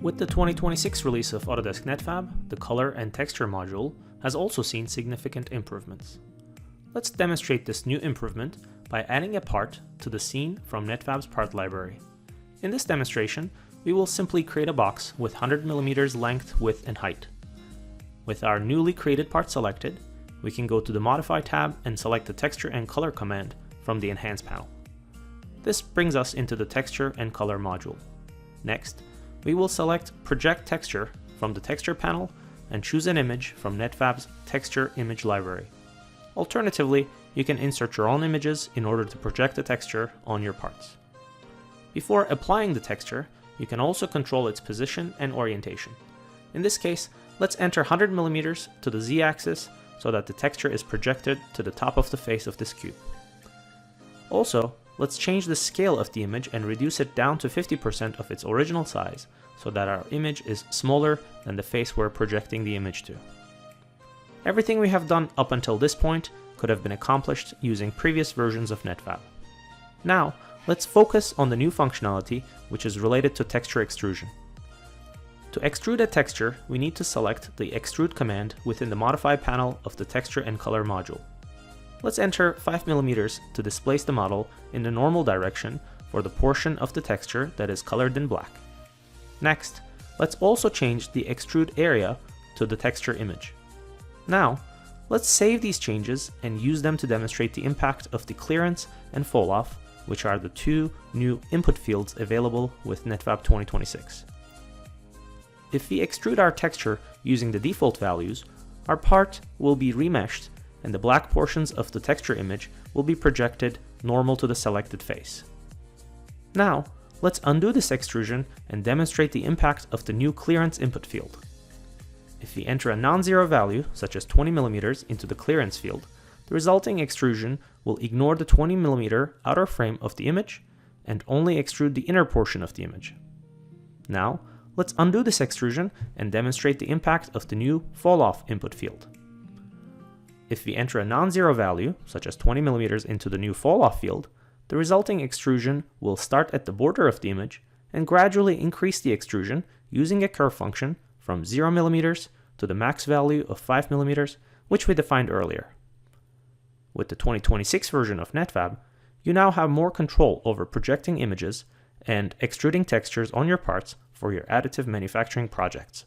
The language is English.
With the 2026 release of Autodesk Netfabb, the color and texture module has also seen significant improvements. Let's demonstrate this new improvement by adding a part to the scene from Netfabb's part library. In this demonstration, we will simply create a box with 100mm length, width, and height. With our newly created part selected, we can go to the Modify tab and select the Texture and Color command from the Enhance panel. This brings us into the Texture and Color module. Next, we will select Project Texture from the Texture panel and choose an image from Netfabb's Texture Image Library. Alternatively, you can insert your own images in order to project the texture on your parts. Before applying the texture, you can also control its position and orientation. In this case, let's enter 100mm to the Z-axis so that the texture is projected to the top of the face of this cube. Also, let's change the scale of the image and reduce it down to 50% of its original size so that our image is smaller than the face we're projecting the image to. Everything we have done up until this point could have been accomplished using previous versions of Netfabb. Now, let's focus on the new functionality which is related to texture extrusion. To extrude a texture, we need to select the Extrude command within the Modify panel of the Texture and Color module. Let's enter 5mm to displace the model in the normal direction for the portion of the texture that is colored in black. Next, let's also change the extrude area to the texture image. Now, let's save these changes and use them to demonstrate the impact of the clearance and fall-off, which are the two new input fields available with Netfabb 2026. If we extrude our texture using the default values, our part will be remeshed and the black portions of the texture image will be projected normal to the selected face. Now, let's undo this extrusion and demonstrate the impact of the new clearance input field. If we enter a non-zero value, such as 20mm, into the clearance field, the resulting extrusion will ignore the 20mm outer frame of the image and only extrude the inner portion of the image. Now, let's undo this extrusion and demonstrate the impact of the new fall-off input field. If we enter a non-zero value, such as 20mm, into the new fall-off field, the resulting extrusion will start at the border of the image and gradually increase the extrusion using a curve function from 0mm to the max value of 5mm, which we defined earlier. With the 2026 version of Netfabb, you now have more control over projecting images and extruding textures on your parts for your additive manufacturing projects.